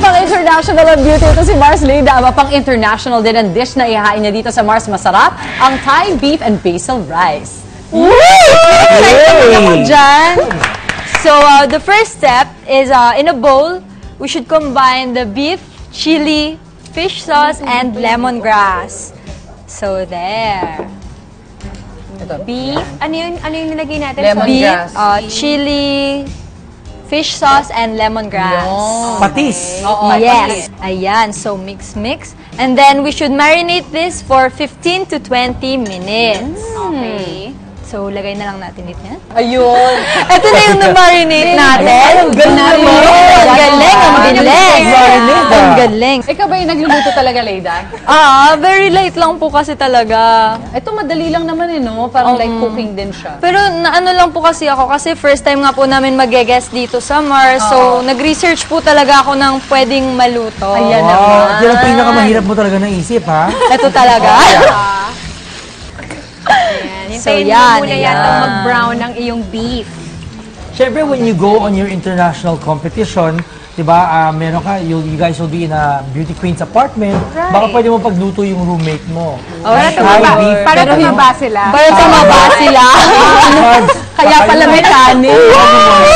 pang international ang beauty. Ito si Mars Leda. Pang international din ang dish na ihahain niya dito sa Mars Masarap, ang Thai beef and basil rice. Excited ako dyan. So, the first step is in a bowl, we should combine the beef, chili, fish sauce, and lemongrass. So, there. Beef. Ano yung nilagay natin? Lemongrass. Beef, chili, fish sauce, and lemongrass. Patis. Oo, Yes. Ayan. So, mix. And then, we should marinate this for 15 to 20 minutes. Okay. So, lagay na lang natin dito yan. Ayun. Ito na yung na-marinate natin. Ang galing. Ang galing. Ang galing. Ikaw ba yung nagluluto talaga, Leda? Very light lang po kasi talaga. Ito madali lang naman no? Parang like cooking din siya. Pero naano lang po kasi ako kasi first time nga po namin mag-guest dito sa Mars. So, nag-research po talaga ako ng pwedeng maluto. Ayan Wow, naman. yan ang pinakamahirap mo talaga naisip, ha? Ito talaga. So, yan. Muna yata mag-brown ng iyong beef. Siyempre, when you go on your international competition, diba, meron ka, you guys will be in a beauty queen's apartment, baka pwede mo pagluto yung roommate mo. Para tumaba sila. Para tumaba sila. Kaya pala may kanin.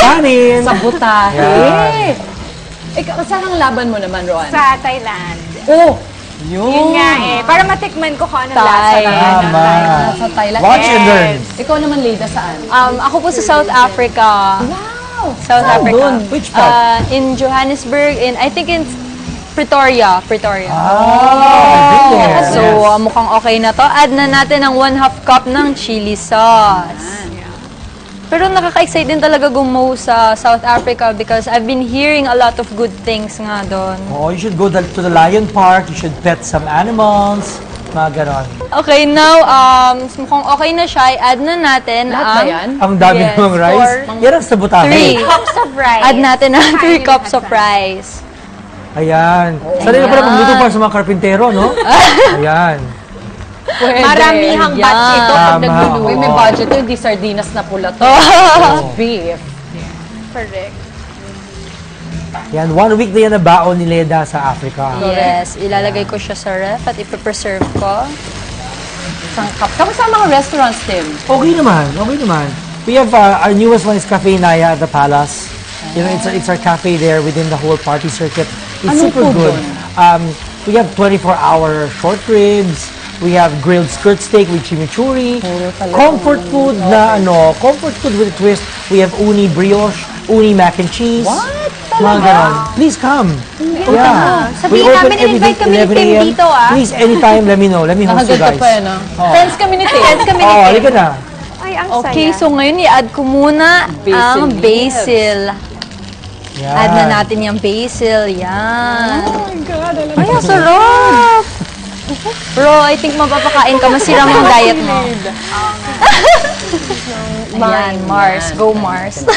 Kanin. Sa butahe. Ikaw, saan ang laban mo naman, Roan? Sa Thailand. Oh! Yun nga eh. Para matikman ko kung anong Thai. lasa ng Tama. Sa Thailand. Watch and learn. Ikaw naman, Leda, saan? Ako po sa South Africa. Wow! South Africa. Doon? Which part? In Johannesburg, I think in Pretoria. So, mukhang okay na to. Add na natin ang 1/2 cup ng chili sauce. Pero nakaka-excite din talaga gumawa sa South Africa because I've been hearing a lot of good things nga doon. Oh, you should go to the Lion Park, you should pet some animals, mga ganon. Okay, now, mukhang okay na siya. I-add na natin Lahat ba yan? Ang dami Yes, ng rice. Yan ang sa butahe. 3 cups of rice. Add natin ang 3 cups of rice. Ayan. Sanay na pala magluto para sa mga karpintero, no? Ayan. Pwede. Maramihang batch ito pag Tama. nagluluto. Uy, may budget yun. Di sardinas na pula to. Beef. Correct. Yan, 1 week na yan na baon ni Leda sa Africa. Yes, ilalagay ko siya sa ref at ipipreserve ko. Sangkap. Kamusta ang mga restaurants, Tim? Okay naman. We have, our newest one is Cafe Naya at the Palace. You know, it's our cafe there within the whole party circuit. It's Anong super food good. We have 24-hour short ribs. We have grilled skirt steak with chimichurri. Comfort food comfort food with a twist. We have uni brioche, uni mac and cheese. What? Mga ganon. Please come. Yeah. Sabihin We open namin, every invite day, kami ni 11 Tim a.m. dito, Please, anytime, let me know. Let me host you Nakaganda guys. pa yan, Friends kami ni Tim. Oh, halika na. Ay, ang Okay, saya. so ngayon i-add ko muna Basil ang basil. Yan. Add na natin yung basil. Yan. Oh my God, alam Ay, ang sarap! Bro, I think mapapakain ka. Masira mo yung diet mo. Ayan, Mars. Go, Mars.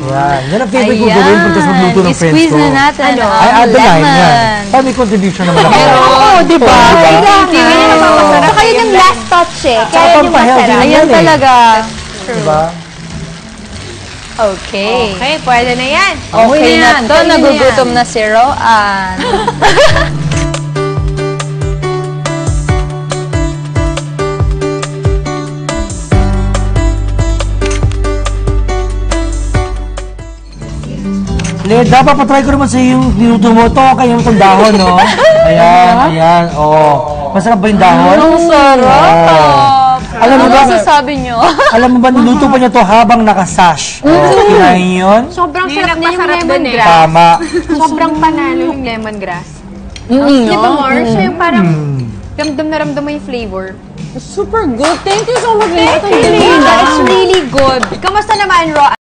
Yan. Yan ang favorite ko gawin pag tapos magluto ng friends ko. I-squeeze na natin I ang add the lime. Yan. lemon. Para may contribution naman ako. Oo, di ba? Kailangan. Saka yun yung last touch eh. Saka Kaya yun yung pampahealthy masarap. Ayan eh. talaga. Diba? Okay. Okay, pwede na yan. Okay na to. Kainin na Nagugutom yan. na si Roan. Leda, papatry ko naman sa yung niluto mo. Ito, kaya mo itong dahon, no? Ayan. Oh. Masarap ba yung dahon? Ang sarap! Alam mo Ano ba, masasabi nyo? alam mo ba, niluto pa niya to habang nakasash. Kinain yun? Sobrang sarap na yung lemongrass. Tama. Sobrang panalo yung lemongrass. Di ba, Mars? So yung parang ramdam na ramdam mo yung flavor. Super good. Thank you so much. Thank you, Leda. It's really good. Kamusta naman, Ro?